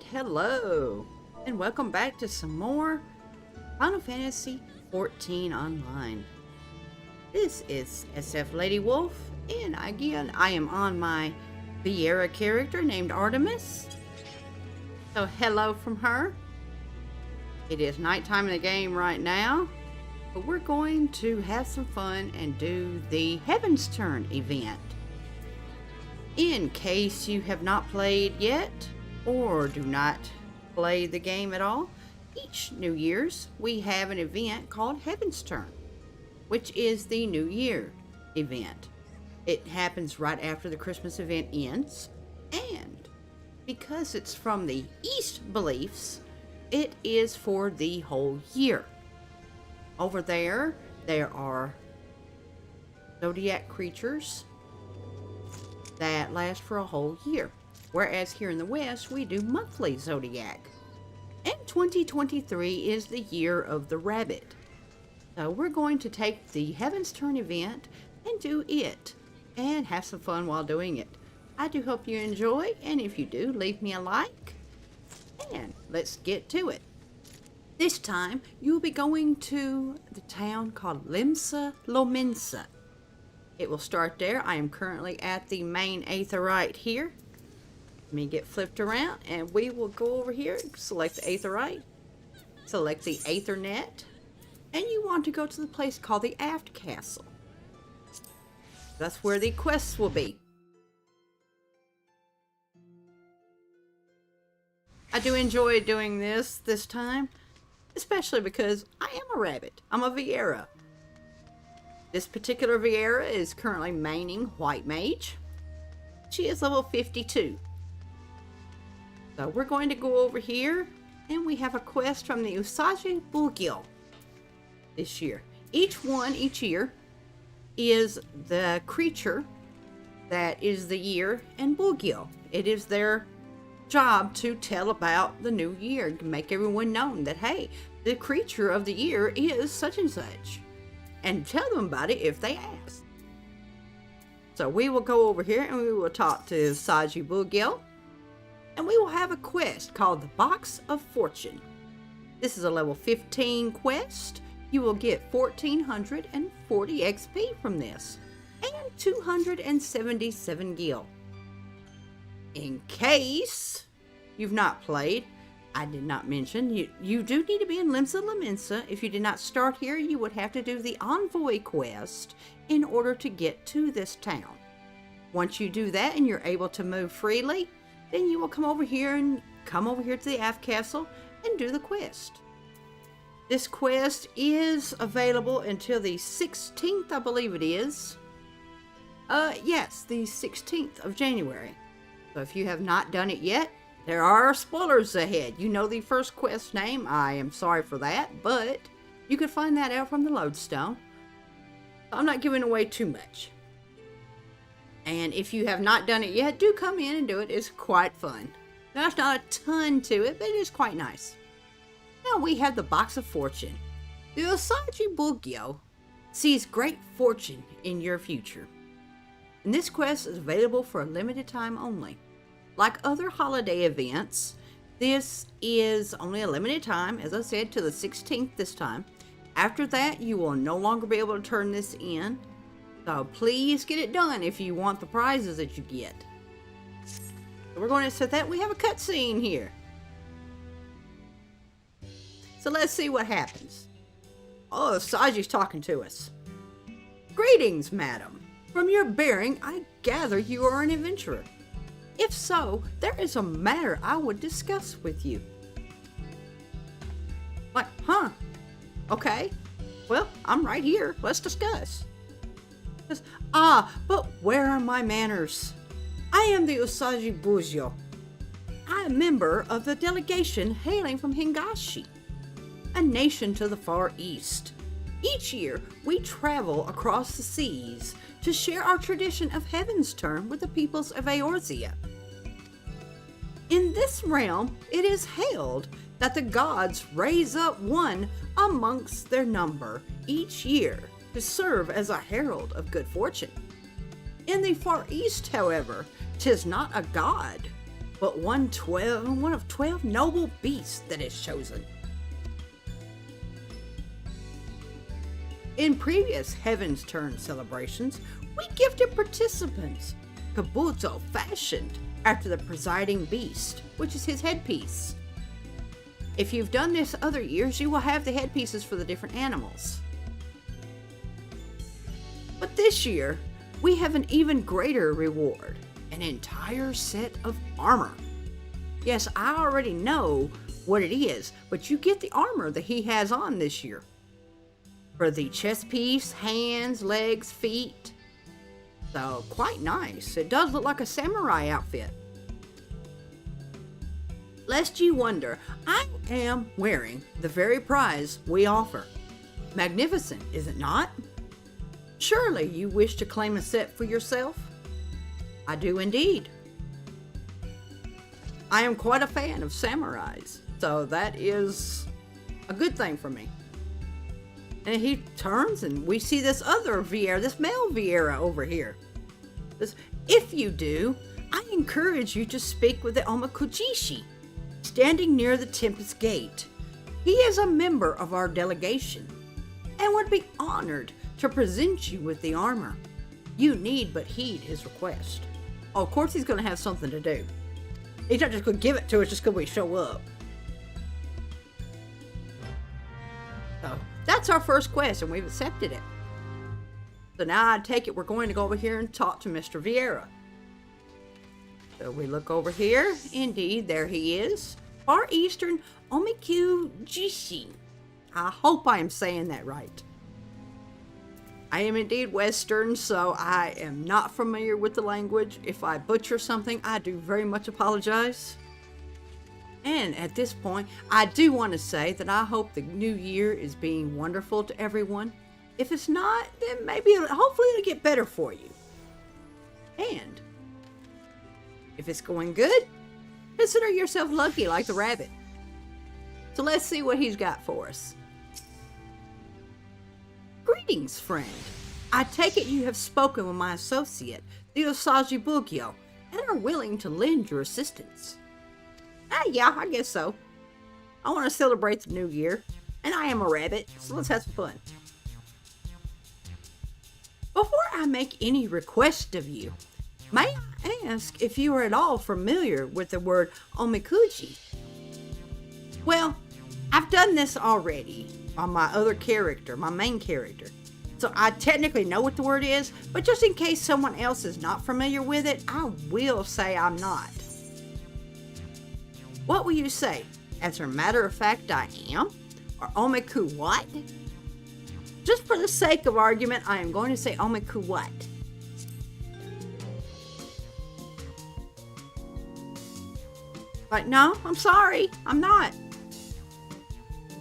And hello, and welcome back to some more Final Fantasy XIV Online. This is SF Lady Wolf, and again, I am on my Viera character named Artemis. So hello from her. It is nighttime in the game right now, but we're going to have some fun and do the Heavensturn event. In case you have not played yet, or do not play the game at all, each New Year's we have an event called Heavensturn, which is the New Year event. It happens right after the Christmas event ends, and because it's from the East beliefs, it is for the whole year. Over there are zodiac creatures that last for a whole year. Whereas here in the West, we do monthly zodiac. And 2023 is the year of the rabbit. So we're going to take the Heavensturn event and do it, and have some fun while doing it. I do hope you enjoy, and if you do, leave me a like. And let's get to it. This time, you'll be going to the town called Limsa Lominsa. It will start there. I am currently at the main Aetheryte here. Let me get flipped around, and we will go over here, select the Aetheryte, select the Aethernet, and you want to go to the place called the Aft Castle. That's where the quests will be. I do enjoy doing this time, especially because I am a rabbit. I'm a Viera. This particular Viera is currently maining White Mage. She is level 52. So we're going to go over here, and we have a quest from the Usagi Bugil this year. Each year is the creature that is the year and Bugil. It is their job to tell about the new year, to make everyone know that, hey, the creature of the year is such and such, and tell them about it if they ask. So we will go over here and we will talk to Usagi Bugil. And we will have a quest called the Box of Fortune. This is a level 15 quest. You will get 1440 XP from this, and 277 gil. In case you've not played, I did not mention, you do need to be in Limsa Lominsa. If you did not start here, you would have to do the Envoy quest in order to get to this town. Once you do that and you're able to move freely, then you will come over here to the Aft Castle and do the quest. This quest is available until the 16th, I believe it is. Yes, the 16th of January. So if you have not done it yet, there are spoilers ahead. You know the first quest name. I am sorry for that, but you can find that out from the lodestone. I'm not giving away too much. And if you have not done it yet, do come in and do it. It's quite fun. There's not a ton to it, but it is quite nice. Now we have the Box of Fortune. The Usagi Bugil sees great fortune in your future. And this quest is available for a limited time only. Like other holiday events, this is only a limited time, as I said, to the 16th this time. After that, you will no longer be able to turn this in. So please get it done if you want the prizes that you get. So we're going to set that. We have a cutscene here. So let's see what happens. Oh, Saji's talking to us. Greetings, madam. From your bearing, I gather you are an adventurer. If so, there is a matter I would discuss with you. Like, huh? Okay. Well, I'm right here. Let's discuss. But where are my manners? I am the Usagi Bugil. I am a member of the delegation hailing from Hingashi, a nation to the far east. Each year, we travel across the seas to share our tradition of Heavensturn with the peoples of Eorzea. In this realm, it is held that the gods raise up one amongst their number each year to serve as a herald of good fortune. In the far east, however, 'tis not a god, but one of 12 noble beasts that is chosen. In previous Heavensturn celebrations, we gifted participants kabuto fashioned after the presiding beast, which is his headpiece. If you've done this other years, you will have the headpieces for the different animals. But this year, we have an even greater reward, an entire set of armor. Yes, I already know what it is, but you get the armor that he has on this year. For the chest piece, hands, legs, feet. So, quite nice. It does look like a samurai outfit. Lest you wonder, I am wearing the very prize we offer. Magnificent, is it not? Surely you wish to claim a set for yourself? I do indeed. I am quite a fan of samurais, so that is a good thing for me. And he turns and we see this other Vieira, this male Vieira over here. If you do, I encourage you to speak with the Omakujishi, standing near the Tempest Gate. He is a member of our delegation and would be honored to present you with the armor. You need but heed his request. Oh, of course he's going to have something to do. He's not just going to give it to us just because we show up. So that's our first quest, and we've accepted it. So now I take it we're going to go over here and talk to Mr. Vieira. So we look over here. Indeed, there he is. Far Eastern Omiku Jishi. I hope I am saying that right. I am indeed Western, so I am not familiar with the language. If I butcher something, I do very much apologize. And at this point, I do want to say that I hope the new year is being wonderful to everyone. If it's not, then maybe, hopefully it'll get better for you. And if it's going good, consider yourself lucky like the rabbit. So let's see what he's got for us. Greetings, friend. I take it you have spoken with my associate, the Osaji Bugyo, and are willing to lend your assistance. Yeah, I guess so. I want to celebrate the new year, and I am a rabbit, so let's have some fun. Before I make any request of you, may I ask if you are at all familiar with the word omikuji? Well, I've done this already on my other character, my main character. So I technically know what the word is, but just in case someone else is not familiar with it, I will say I'm not. What will you say? As a matter of fact, I am? Or omiku what? Just for the sake of argument, I am going to say omiku what? Like, no, I'm sorry, I'm not.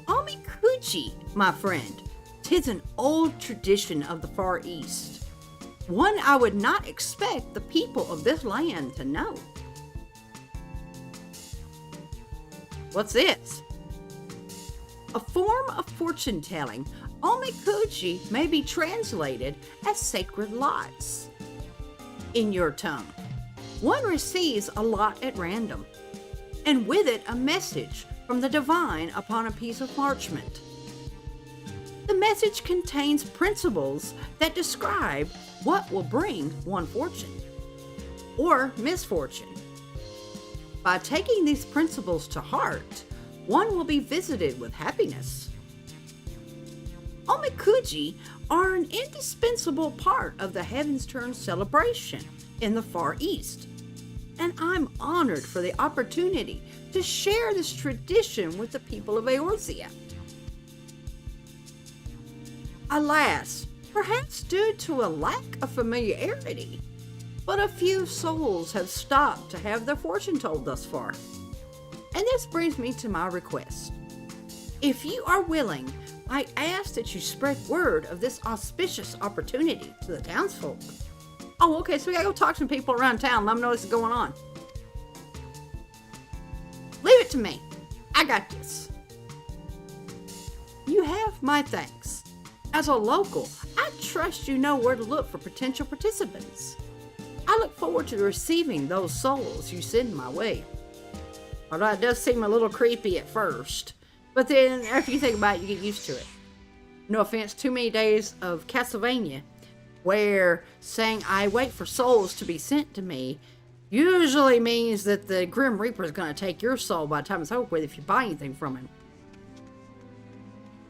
Omikuji, my friend, 'tis an old tradition of the Far East. One I would not expect the people of this land to know. What's this? A form of fortune telling, omikuji may be translated as sacred lots. In your tongue, one receives a lot at random, and with it a message from the divine upon a piece of parchment. The message contains principles that describe what will bring one fortune or misfortune. By taking these principles to heart, one will be visited with happiness. Omikuji are an indispensable part of the Heavensturn celebration in the Far East, and I'm honored for the opportunity to share this tradition with the people of Eorzea. Alas, perhaps due to a lack of familiarity, but a few souls have stopped to have their fortune told thus far. And this brings me to my request. If you are willing, I ask that you spread word of this auspicious opportunity to the townsfolk. Oh, okay, so we gotta go talk to some people around town, let them know this is going on. Leave it to me. I got this. You have my thanks. As a local, I trust you know where to look for potential participants. I look forward to receiving those souls you send my way. Although it does seem a little creepy at first, but then after you think about it, you get used to it. No offense, too many days of Castlevania where saying I wait for souls to be sent to me usually means that the Grim Reaper is going to take your soul by the time it's over with if you buy anything from him.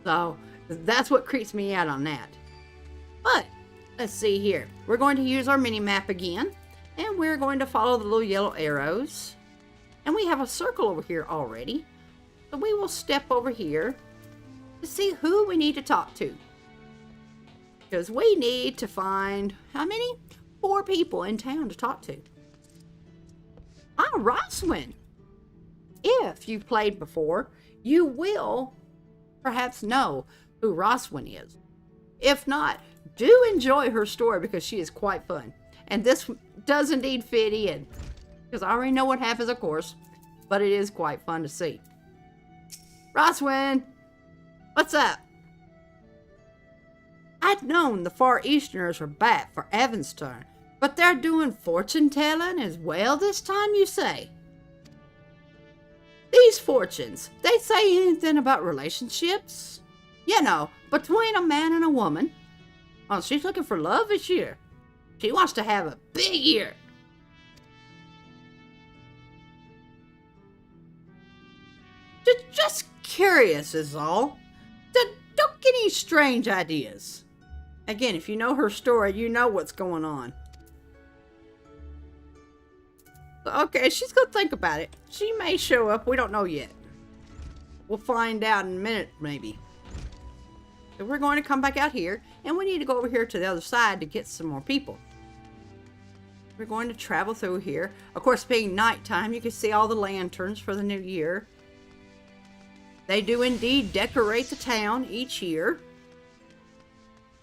So that's what creeps me out on that. But let's see here. We're going to use our mini map again, and we're going to follow the little yellow arrows. And we have a circle over here already. So we will step over here to see who we need to talk to. Because we need to find, how many? 4 people in town to talk to. Roswin. If you've played before, you will perhaps know who Roswin is. If not, do enjoy her story because she is quite fun. And this does indeed fit in. Because I already know what happens, of course. But it is quite fun to see. Roswin! What's up? I'd known the Far Easterners were back for Heavensturn, but they're doing fortune-telling as well this time, you say? These fortunes, they say anything about relationships? You know, between a man and a woman. Well, she's looking for love this year. She wants to have a big year. Just curious is all. Don't get any strange ideas. Again, if you know her story, you know what's going on. Okay, she's going to think about it. She may show up. We don't know yet. We'll find out in a minute, maybe. So we're going to come back out here, and we need to go over here to the other side to get some more people. We're going to travel through here. Of course, being nighttime, you can see all the lanterns for the new year. They do indeed decorate the town each year.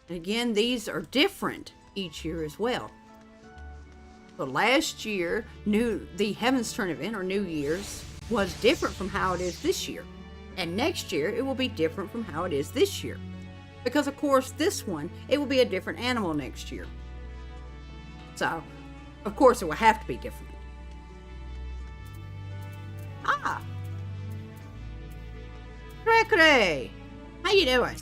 And again, these are different each year as well. So last year, the Heavensturn event, or New Year's, was different from how it is this year. And next year, it will be different from how it is this year. Because, of course, this one, it will be a different animal next year. So, of course, it will have to be different. Ah! Cray, how you doing?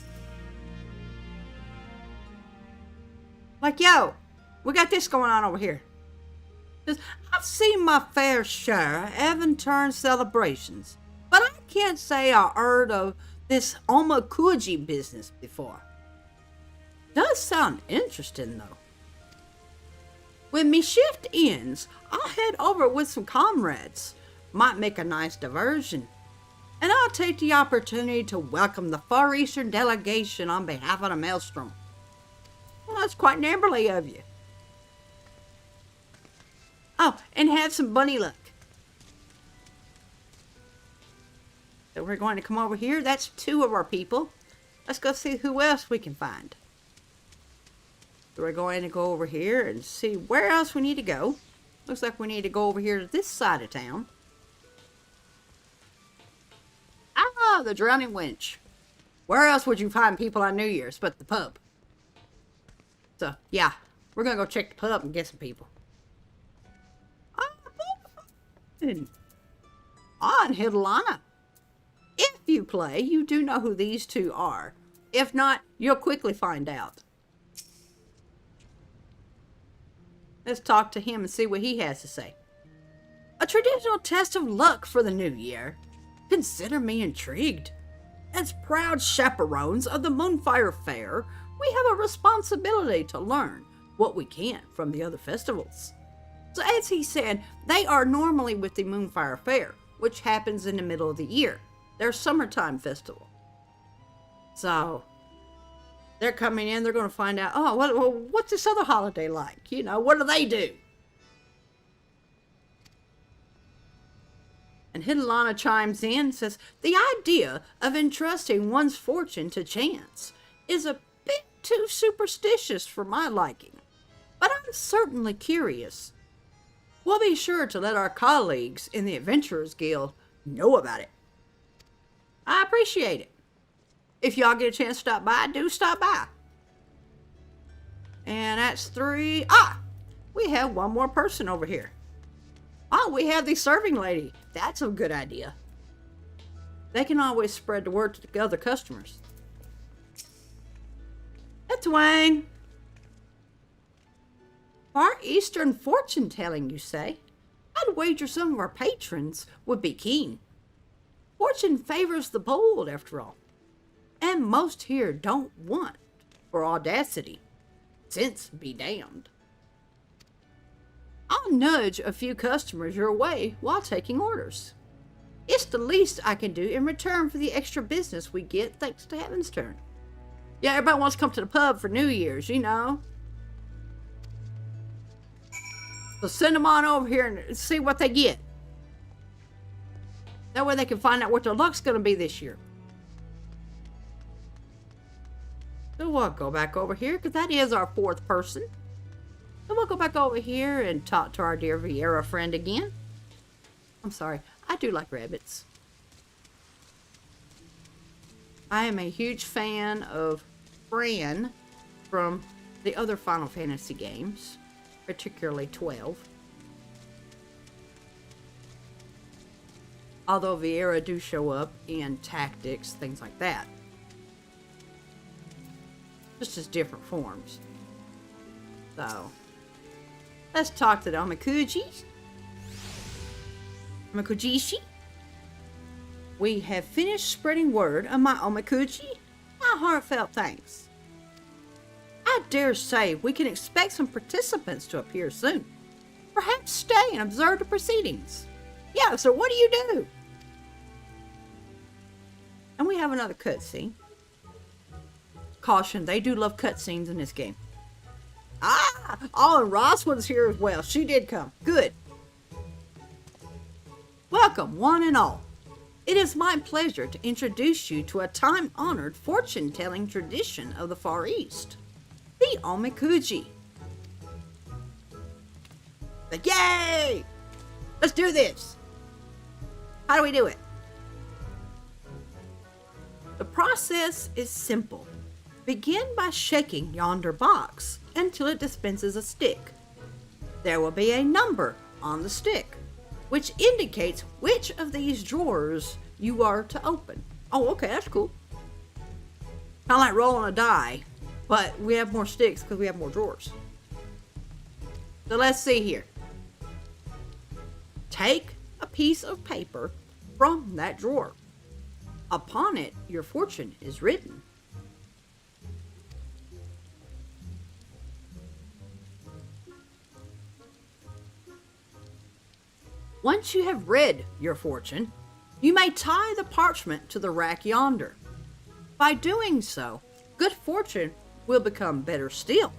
Like, yo, we got this going on over here. I've seen my fair share of Heavensturn celebrations, but I can't say I heard of this Omakuji business before. Does sound interesting, though. When me shift ends, I'll head over with some comrades. Might make a nice diversion. And I'll take the opportunity to welcome the Far Eastern delegation on behalf of the Maelstrom. Well, that's quite neighborly of you. Oh, and have some bunny luck. So we're going to come over here. That's 2 of our people. Let's go see who else we can find. So we're going to go over here and see where else we need to go. Looks like we need to go over here to this side of town. Ah, the Drowning Wench. Where else would you find people on New Year's but the pub? So, yeah, we're going to go check the pub and get some people. On Hidalana. If you play, you do know who these 2 are. If not, you'll quickly find out. Let's talk to him and see what he has to say. A traditional test of luck for the new year. Consider me intrigued. As proud chaperones of the Moonfire Fair, we have a responsibility to learn what we can from the other festivals. So as he said, they are normally with the Moonfire Fair, which happens in the middle of the year. Their summertime festival. So they're coming in, they're going to find out, oh, what's this other holiday like? You know, what do they do? And Hidalana chimes in and says, the idea of entrusting one's fortune to chance is a bit too superstitious for my liking. But I'm certainly curious. We'll be sure to let our colleagues in the Adventurers Guild know about it. I appreciate it. If y'all get a chance to stop by, do stop by. And that's 3. we have one more person over here. Oh, we have the serving lady. That's a good idea. They can always spread the word to the other customers. That's Wayne. Far Eastern fortune telling, you say? I'd wager some of our patrons would be keen. Fortune favors the bold, after all. And most here don't want for audacity. Sense be damned. I'll nudge a few customers your way while taking orders. It's the least I can do in return for the extra business we get thanks to Heavensturn. Yeah, everybody wants to come to the pub for New Year's, you know. So send them on over here and see what they get. That way they can find out what their luck's going to be this year. So we'll go back over here, because that is our fourth person. So we'll go back over here and talk to our dear Vieira friend again. I'm sorry, I do like rabbits. I am a huge fan of Fran from the other Final Fantasy games, particularly 12. Although Vieira do show up in tactics, things like that. Just as different forms. So, let's talk to the Omikuji. Omikujishi. We have finished spreading word of my Omikuji. My heartfelt thanks. I dare say we can expect some participants to appear soon. Perhaps stay and observe the proceedings. Yeah, so what do you do? And we have another cutscene. Caution, they do love cutscenes in this game. Ah! Oh, and Roswell's here as well. She did come. Good. Welcome, one and all. It is my pleasure to introduce you to a time-honored fortune-telling tradition of the Far East. The Omikuji. Like, yay! Let's do this! How do we do it? The process is simple. Begin by shaking yonder box until it dispenses a stick. There will be a number on the stick, which indicates which of these drawers you are to open. Oh, okay, that's cool. Kind of like rolling a die, but we have more sticks because we have more drawers. So let's see here. Take a piece of paper from that drawer. Upon it, your fortune is written. Once you have read your fortune, you may tie the parchment to the rack yonder. By doing so, good fortune will become better still,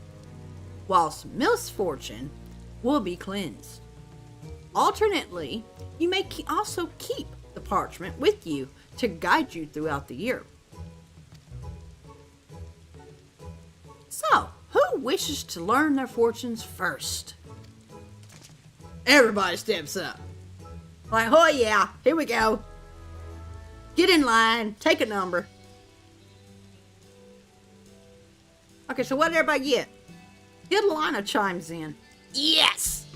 whilst misfortune will be cleansed. Alternately, you may also keep the parchment with you to guide you throughout the year. So, who wishes to learn their fortunes first? Everybody steps up. Like, oh yeah, here we go. Get in line, take a number. Okay, so what did everybody get? Idalina chimes in. Yes!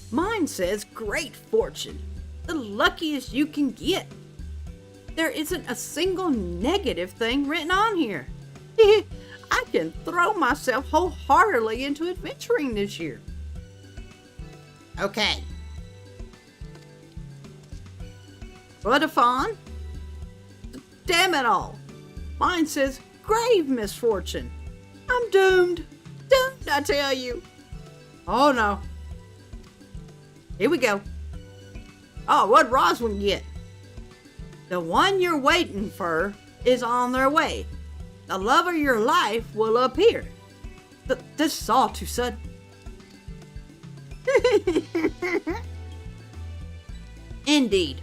Mine says great fortune. The luckiest you can get. There isn't a single negative thing written on here. I can throw myself wholeheartedly into adventuring this year. Okay. Vodafone? Damn it all. Mine says grave misfortune. I'm doomed. Doomed, I tell you. Oh no. Here we go. Oh, what'd Roswell get? The one you're waiting for is on their way. The love of your life will appear. This is all too sudden. Indeed.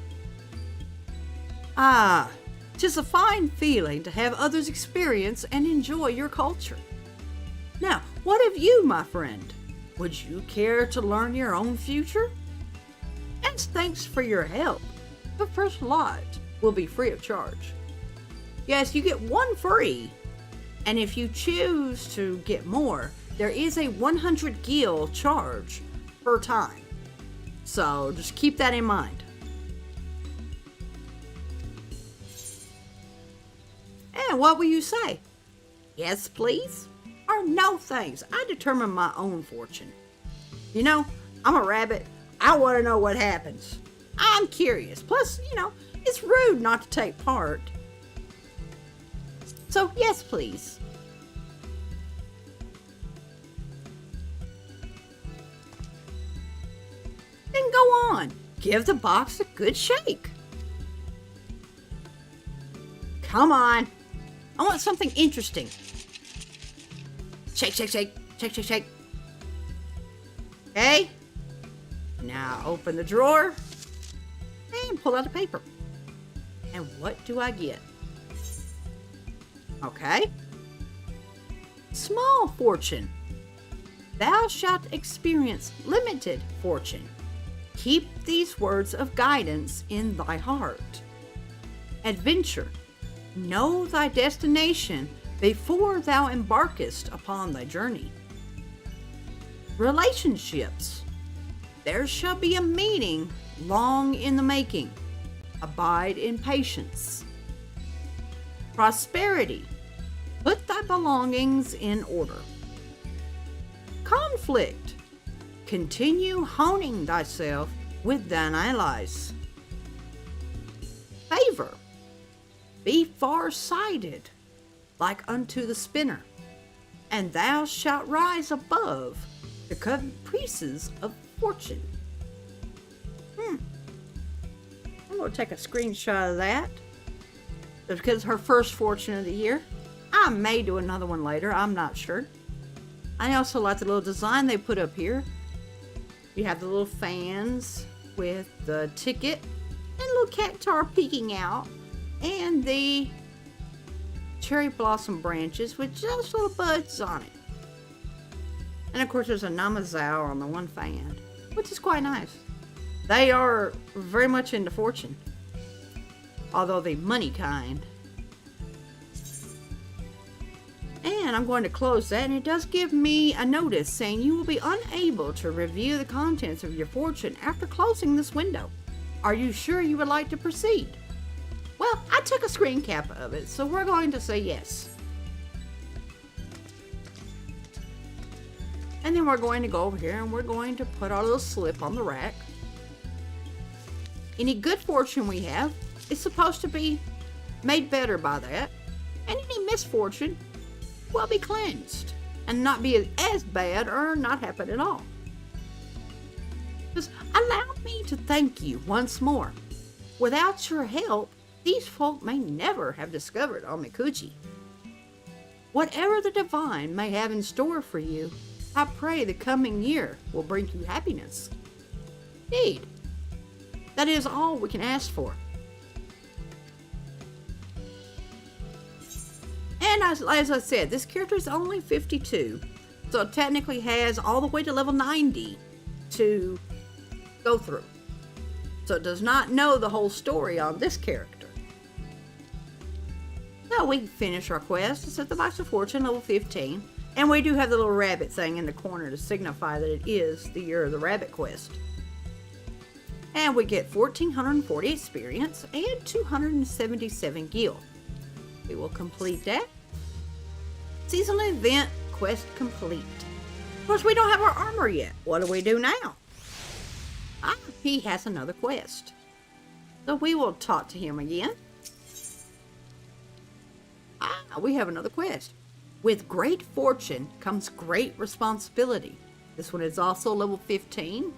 Ah, 'tis a fine feeling to have others experience and enjoy your culture. Now, what of you, my friend? Would you care to learn your own future? As thanks for your help, the first lot will be free of charge. Yes, you get one free, and if you choose to get more, there is a 100 gil charge per time. So just keep that in mind. And what will you say? Yes, please? Or no, thanks. I determine my own fortune. You know, I'm a rabbit. I want to know what happens. I'm curious. Plus, it's rude not to take part. So, yes, please. Then go on. Give the box a good shake. Come on. I want something interesting. Shake, shake, shake. Shake, shake, shake. Okay. Now open the drawer and pull out a paper. And what do I get? Okay. Small fortune. Thou shalt experience limited fortune. Keep these words of guidance in thy heart. Adventure. Know thy destination before thou embarkest upon thy journey. Relationships. There shall be a meeting long in the making. Abide in patience. Prosperity. Put thy belongings in order. Conflict. Continue honing thyself with thine allies. Favor. Be far-sighted, like unto the spinner, and thou shalt rise above the caprices of fortune. I'm going to take a screenshot of that. Because it's her first fortune of the year. I may do another one later. I'm not sure. I also like the little design they put up here. You have the little fans with the ticket and little cactar peeking out. And the cherry blossom branches with just little buds on it. And of course there's a namazao on the one fan, which is quite nice. They are very much into fortune, although the money kind. And I'm going to close that, and it does give me a notice saying you will be unable to review the contents of your fortune after closing this window. Are you sure you would like to proceed? Well, I took a screen cap of it, so we're going to say yes. And then we're going to go over here and we're going to put our little slip on the rack. Any good fortune we have is supposed to be made better by that. And any misfortune will be cleansed and not be as bad or not happen at all. Just allow me to thank you once more. Without your help, these folk may never have discovered Omikuji. Whatever the divine may have in store for you, I pray the coming year will bring you happiness. Indeed, that is all we can ask for. And as I said, this character is only 52, so it technically has all the way to level 90 to go through. So it does not know the whole story on this character. So we finish our quest. It's at the Box of Fortune, level 15. And we do have the little rabbit thing in the corner to signify that it is the year of the rabbit quest. And we get 1,440 experience and 277 gil. We will complete that. Seasonal event quest complete. Of course, we don't have our armor yet. What do we do now? He has another quest. So we will talk to him again. We have another quest. With great fortune comes great responsibility. This one is also level 15.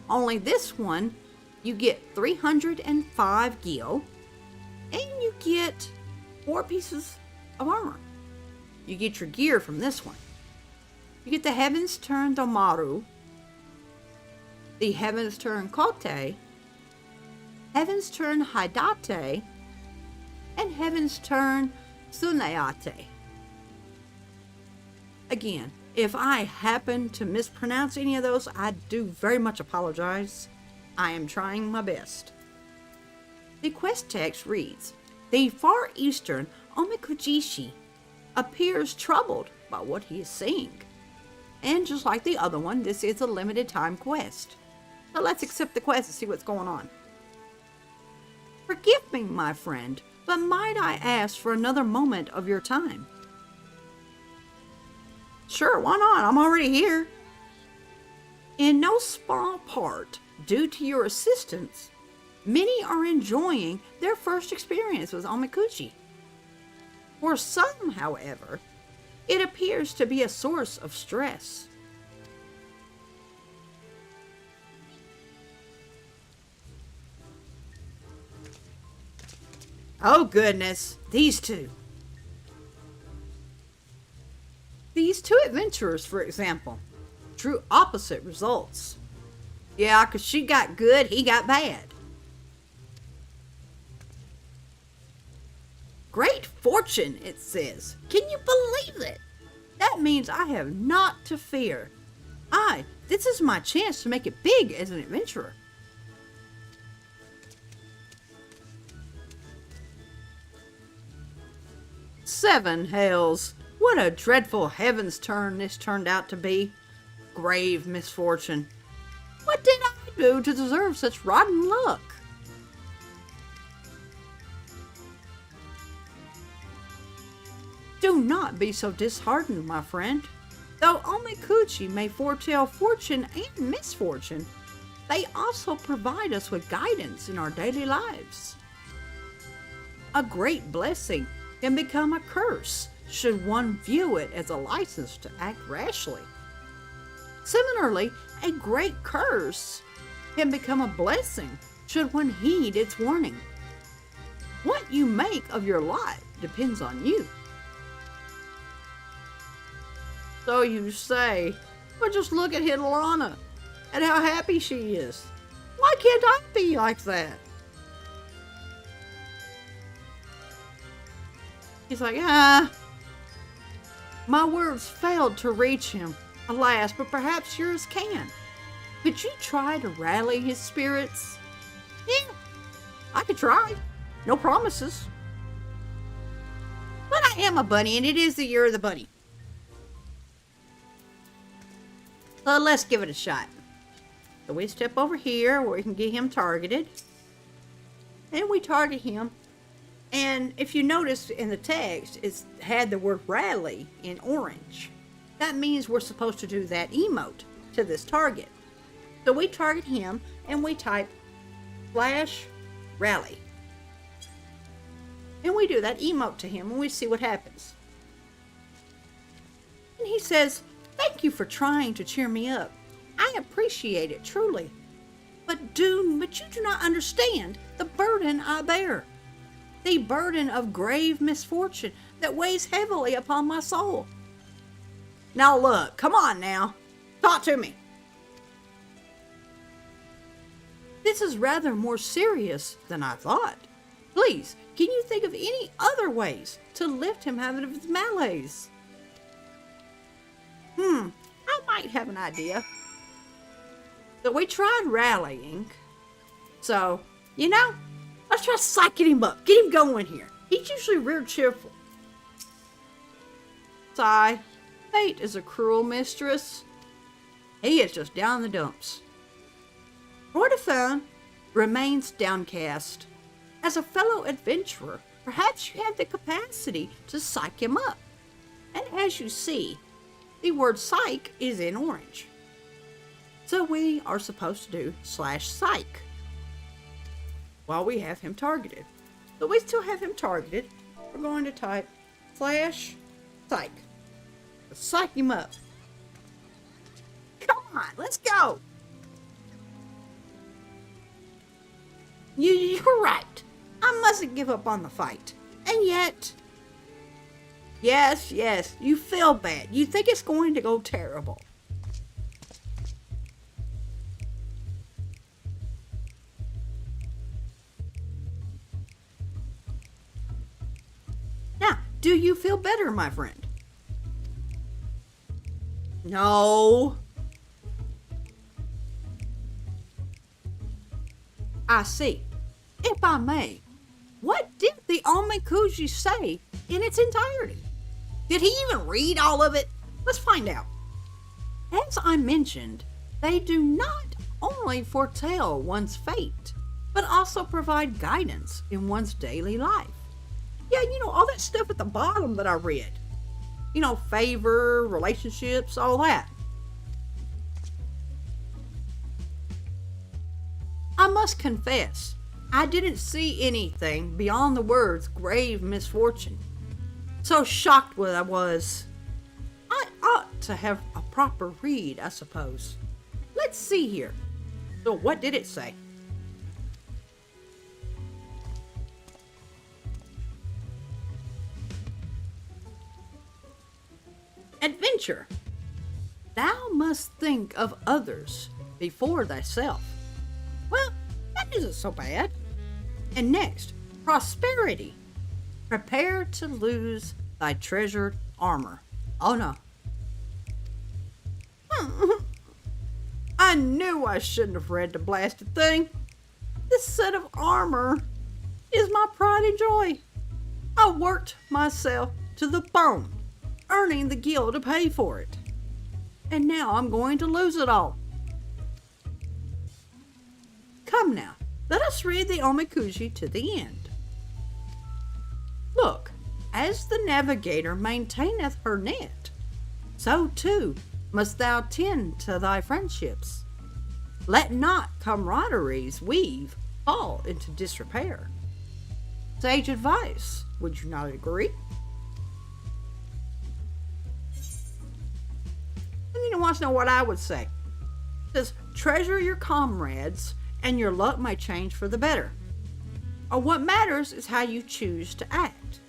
Only this one, you get 305 gil, and you get 4 pieces of armor. You get your gear from this one. You get the Heavensturn Domaru, the Heavensturn Kote, Heavensturn Haidate, and Heavensturn Tsuneate. Again, if I happen to mispronounce any of those, I do very much apologize. I am trying my best. The quest text reads, the far eastern Omikujishi appears troubled by what he is seeing. And just like the other one, this is a limited time quest. So let's accept the quest and see what's going on. Forgive me, my friend, but might I ask for another moment of your time? Sure, why not? I'm already here. In no small part, due to your assistance, many are enjoying their first experience with Omikuchi. For some, however, it appears to be a source of stress. Oh goodness, these two. These two adventurers, for example, drew opposite results. Yeah, 'cause she got good, he got bad. Great fortune, it says. Can you believe it? That means I have naught to fear. This is my chance to make it big as an adventurer. Seven hells. What a dreadful Heavensturn this turned out to be. Grave misfortune. What did I do to deserve such rotten luck? Do not be so disheartened, my friend. Though Omikuchi may foretell fortune and misfortune, they also provide us with guidance in our daily lives. A great blessing can become a curse should one view it as a license to act rashly. Similarly, a great curse can become a blessing should one heed its warning. What you make of your life depends on you. So you say, but just look at Hidalana and how happy she is. Why can't I be like that? He's like, my words failed to reach him, alas, but perhaps yours can. Could you try to rally his spirits? Yeah, I could try. No promises. But I am a bunny, and it is the year of the bunny. So let's give it a shot. So we step over here where we can get him targeted. And we target him. And if you notice in the text, it's had the word rally in orange. That means we're supposed to do that emote to this target. So we target him and we type /rally. And we do that emote to him and we see what happens. And he says, "Thank you for trying to cheer me up. I appreciate it truly. But you do not understand the burden I bear. The burden of grave misfortune that weighs heavily upon my soul." Now look, come on now. Talk to me. This is rather more serious than I thought. Please, can you think of any other ways to lift him out of his malaise? I might have an idea. So we tried rallying. So, let's try psyching him up. Get him going here. He's usually real cheerful. Sigh. Fate is a cruel mistress. He is just down in the dumps. Portafone remains downcast. As a fellow adventurer, perhaps you have the capacity to psych him up. And as you see, the word psych is in orange. So we are supposed to do /psych while we have him targeted. So we still have him targeted. We're going to type /psych. Let's psych him up. Come on, let's go. You're right. I mustn't give up on the fight. And yet, yes, you feel bad. You think it's going to go terrible. Now, do you feel better, my friend? No. I see. If I may, what did the Omikuchi say in its entirety? Did he even read all of it? Let's find out. As I mentioned, they do not only foretell one's fate, but also provide guidance in one's daily life. Yeah, all that stuff at the bottom that I read. Favor, relationships, all that. I must confess, I didn't see anything beyond the words grave misfortune. So shocked what I was. I ought to have a proper read, I suppose. Let's see here. So what did it say? Adventure. Thou must think of others before thyself. Well, that isn't so bad. And next, prosperity. Prepare to lose thy treasured armor. Oh no. I knew I shouldn't have read the blasted thing. This set of armor is my pride and joy. I worked myself to the bone, earning the gil to pay for it. And now I'm going to lose it all. Come now, let us read the Omikuji to the end. Look, as the navigator maintaineth her net, so too must thou tend to thy friendships. Let not camaraderies weave fall into disrepair. Sage advice, would you not agree? And you want to know what I would say. It says, treasure your comrades and your luck may change for the better. Or what matters is how you choose to act.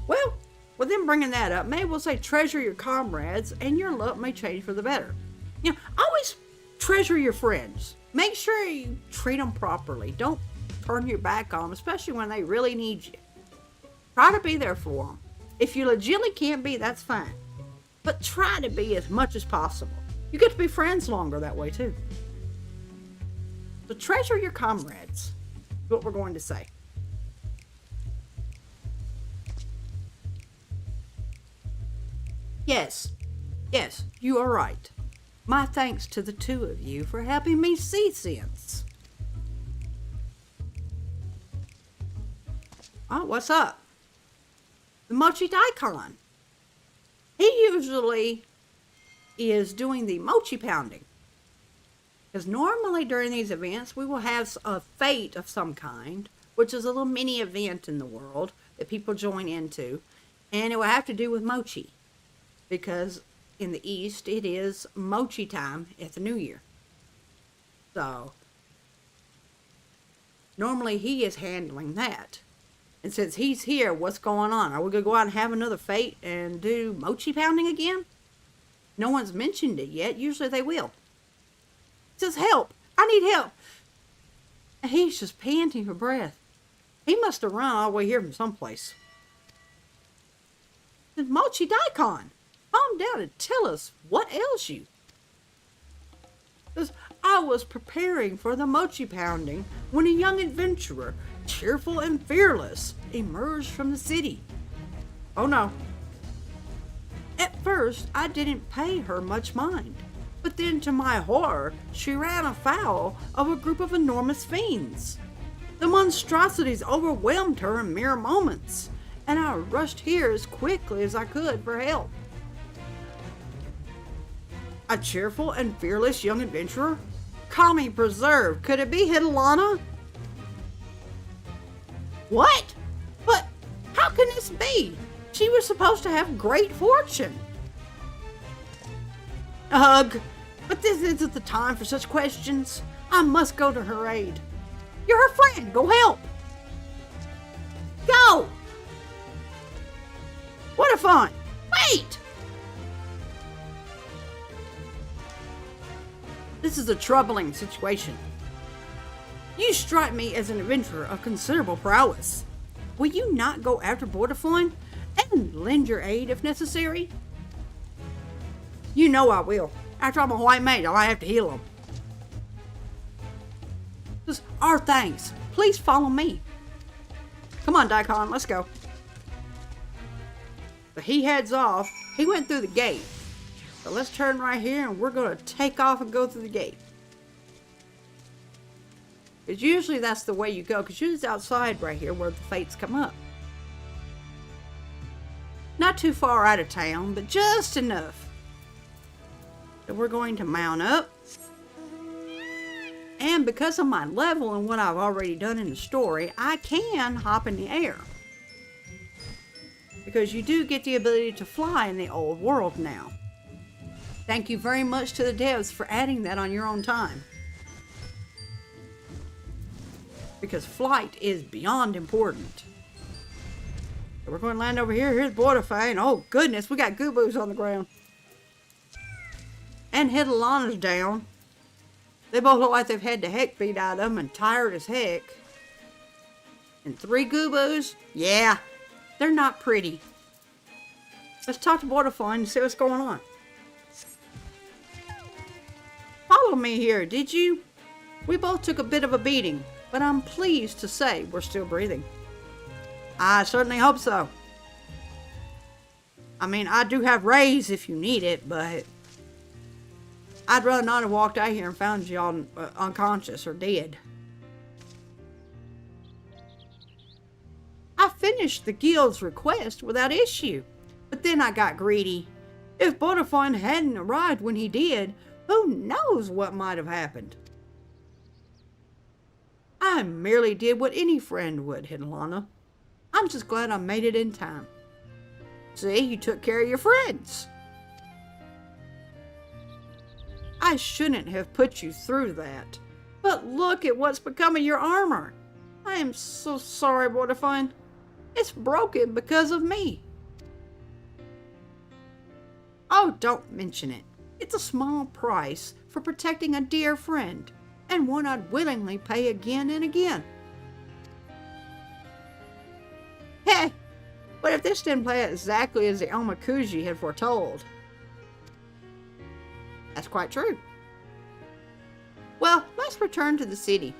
Well, with them bringing that up, maybe we'll say treasure your comrades and your luck may change for the better. Always treasure your friends. Make sure you treat them properly. Don't turn your back on them, especially when they really need you. Try to be there for them. If you legitimately can't be, that's fine. But try to be as much as possible. You get to be friends longer that way too. So treasure your comrades is what we're going to say. Yes, you are right. My thanks to the two of you for helping me see sense. Oh, what's up? The Mochi Daikon. He usually is doing the mochi pounding. Because normally during these events, we will have a fete of some kind, which is a little mini event in the world that people join into. And it will have to do with mochi. Because in the East, it is mochi time at the New Year. So, normally he is handling that. And since he's here, what's going on? Are we going to go out and have another fete and do mochi pounding again? No one's mentioned it yet. Usually they will. He says, help! I need help! And he's just panting for breath. He must have run all the way here from someplace. It's Mochi Daikon! Calm down and tell us what ails you. Because I was preparing for the mochi pounding when a young adventurer, cheerful and fearless, emerged from the city. Oh no. At first, I didn't pay her much mind. But then, to my horror, she ran afoul of a group of enormous fiends. The monstrosities overwhelmed her in mere moments, and I rushed here as quickly as I could for help. A cheerful and fearless young adventurer? Kami preserve, could it be Hidalana? What? But how can this be? She was supposed to have great fortune. Ugh, but this isn't the time for such questions. I must go to her aid. You're her friend, go help. Go! What a fun! Wait! This is a troubling situation. You strike me as an adventurer of considerable prowess. Will you not go after Borderfloin and lend your aid if necessary? You know I will. After I'm a white mage, I'll have to heal him. Just our thanks. Please follow me. Come on, Daikon, let's go. But he heads off. He went through the gate. So let's turn right here and we're going to take off and go through the gate. Because usually that's the way you go. Because usually it's outside right here where the fates come up. Not too far out of town, but just enough. So we're going to mount up. And because of my level and what I've already done in the story, I can hop in the air. Because you do get the ability to fly in the old world now. Thank you very much to the devs for adding that on your own time. Because flight is beyond important. So we're going to land over here. Here's Borderfy. And oh goodness, we got Gooboos on the ground. And Hidalana's down. They both look like they've had the heck beat out of them and tired as heck. And 3 Gooboos? Yeah, they're not pretty. Let's talk to Borderfy and see what's going on. Follow me here, did you? We both took a bit of a beating, but I'm pleased to say we're still breathing. I certainly hope so. I mean, I do have rays if you need it, but I'd rather not have walked out here and found y'all unconscious or dead. I finished the guild's request without issue, but then I got greedy. If Borderfy hadn't arrived when he did, who knows what might have happened? I merely did what any friend would, Hidalana. I'm just glad I made it in time. See, you took care of your friends. I shouldn't have put you through that. But look at what's become of your armor. I am so sorry, Borderfy. It's broken because of me. Oh, don't mention it. It's a small price for protecting a dear friend, and one I'd willingly pay again and again. Hey, but if this didn't play out exactly as the Omakuji had foretold. That's quite true. Well, let's return to the city.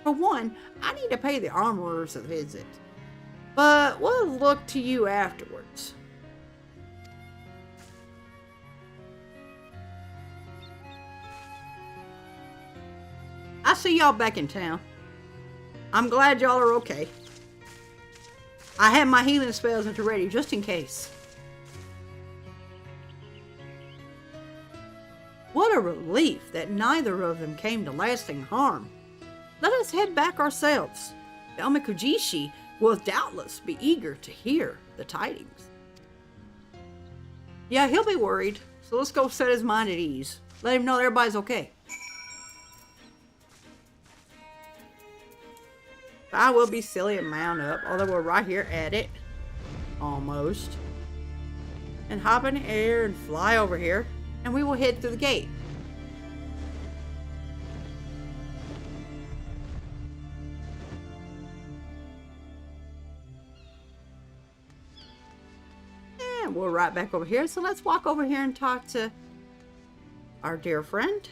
For one, I need to pay the armorers a visit. But we'll look to you afterwards. I see y'all back in town. I'm glad y'all are okay. I have my healing spells at the ready just in case. What a relief that neither of them came to lasting harm. Let us head back ourselves. The Omakujishi will doubtless be eager to hear the tidings. Yeah, he'll be worried, so let's go set his mind at ease. Let him know that everybody's okay. I will be silly and mount up, although we're right here at it. Almost. And hop in the air and fly over here, and we will head through the gate. And we're right back over here, so let's walk over here and talk to our dear friend.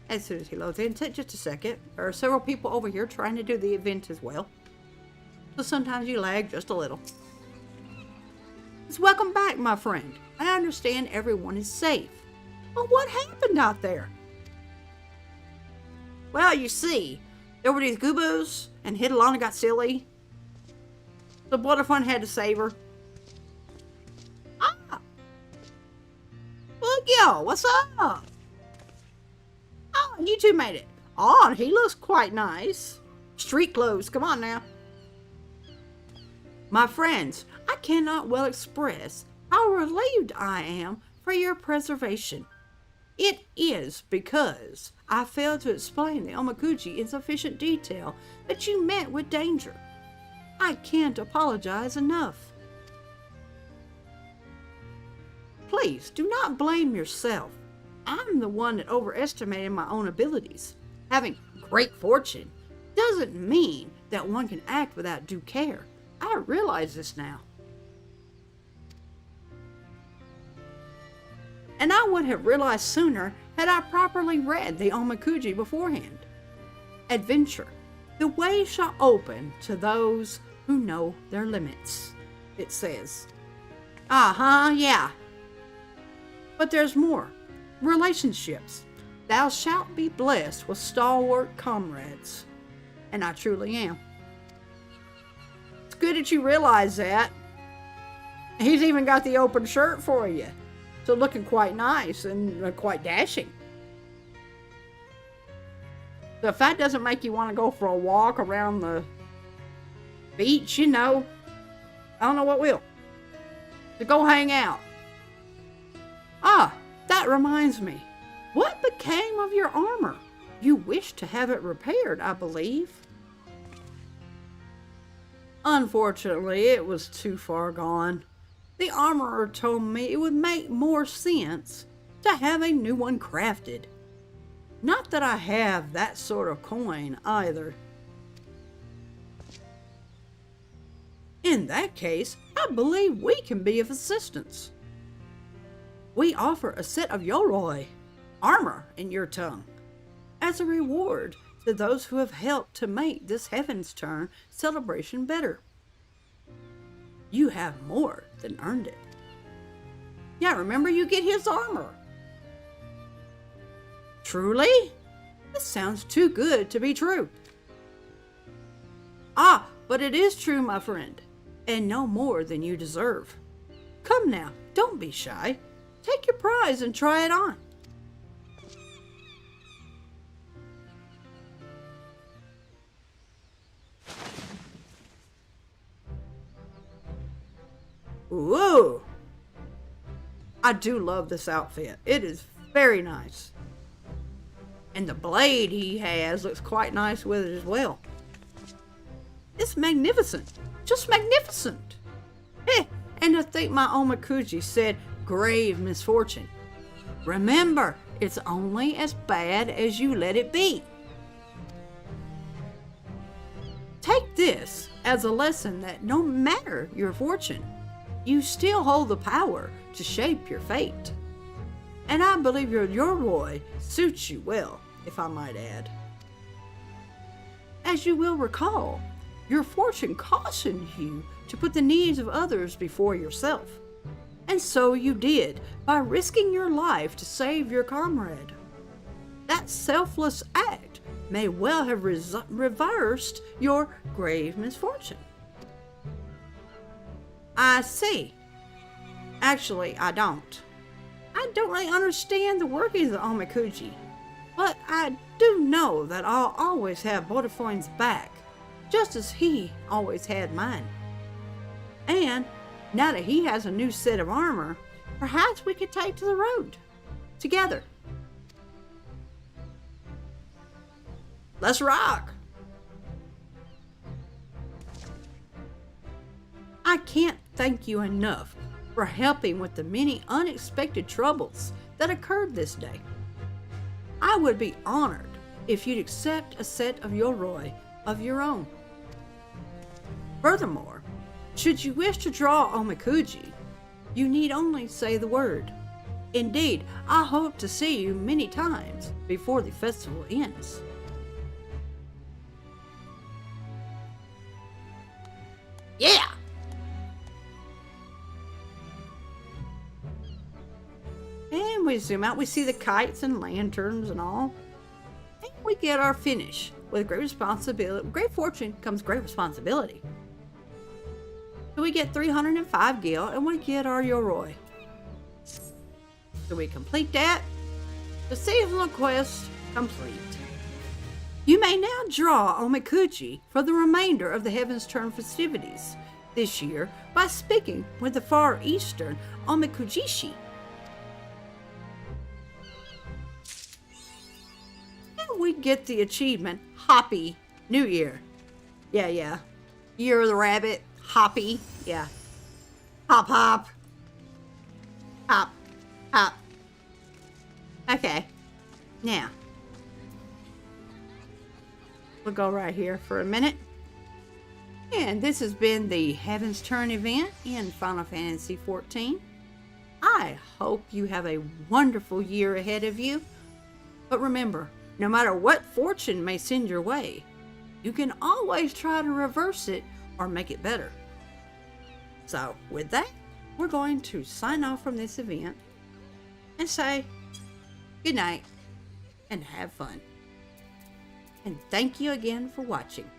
As soon as he loads in, take just a second. There are several people over here trying to do the event as well. So sometimes you lag just a little. So welcome back, my friend. I understand everyone is safe. But what happened out there? Well, you see, there were these Gooboos, and Hidalana got silly. So Borderfy had to save her. Ah! Look, yo, what's up? Oh, you two made it. Oh, he looks quite nice. Street clothes, come on now. My friends, I cannot well express how relieved I am for your preservation. It is because I failed to explain the Omakuji in sufficient detail that you met with danger. I can't apologize enough. Please do not blame yourself. I'm the one that overestimated my own abilities. Having great fortune doesn't mean that one can act without due care. I realize this now. And I would have realized sooner had I properly read the Omakuji beforehand. Adventure. The way shall open to those who know their limits, it says. Yeah. But there's more. Relationships. Thou shalt be blessed with stalwart comrades. And I truly am. It's good that you realize that. He's even got the open shirt for you. So looking quite nice and quite dashing. So if that doesn't make you want to go for a walk around the beach, I don't know what will. So go hang out. Ah, that reminds me. What became of your armor? You wished to have it repaired, I believe. Unfortunately, it was too far gone. The armorer told me it would make more sense to have a new one crafted. Not that I have that sort of coin either. In that case, I believe we can be of assistance. We offer a set of Yoroi, armor in your tongue, as a reward to those who have helped to make this Heavensturn celebration better. You have more than earned it. Yeah, remember, you get his armor. Truly? This sounds too good to be true. Ah, but it is true, my friend, and no more than you deserve. Come now, don't be shy. Take your prize and try it on. Whoa! I do love this outfit. It is very nice. And the blade he has looks quite nice with it as well. It's magnificent. Just magnificent. And I think my Omakuji said grave misfortune. Remember, it's only as bad as you let it be. Take this as a lesson that no matter your fortune, you still hold the power to shape your fate. And I believe your Yoroi suits you well, if I might add. As you will recall, your fortune cautioned you to put the needs of others before yourself. And so you did, by risking your life to save your comrade. That selfless act may well have reversed your grave misfortune. I see. Actually, I don't. I don't really understand the workings of Omakuji, but I do know that I'll always have Botafoin's back, just as he always had mine. And now that he has a new set of armor, perhaps we could take to the road together. Let's rock! I can't thank you enough for helping with the many unexpected troubles that occurred this day. I would be honored if you'd accept a set of Yoroi of your own. Furthermore, should you wish to draw Omakuji, you need only say the word. Indeed, I hope to see you many times before the festival ends. Yeah! And we zoom out, we see the kites and lanterns and all. And we get our finish. With great responsibility, great fortune comes great responsibility. So we get 305 gil and we get our Yoroi. So we complete that. The seasonal quest complete. You may now draw Omakuji for the remainder of the Heavensturn festivities this year by speaking with the Far Eastern Omakujishi. And we get the achievement, Happy New Year. Yeah. Year of the Rabbit, Hoppy, yeah. Hop, hop. Hop, hop. Okay, now. We'll go right here for a minute. And this has been the Heavensturn event in Final Fantasy XIV. I hope you have a wonderful year ahead of you. But remember, no matter what fortune may send your way, you can always try to reverse it or make it better. So with that, we're going to sign off from this event. and say good night and have fun. And thank you again for watching.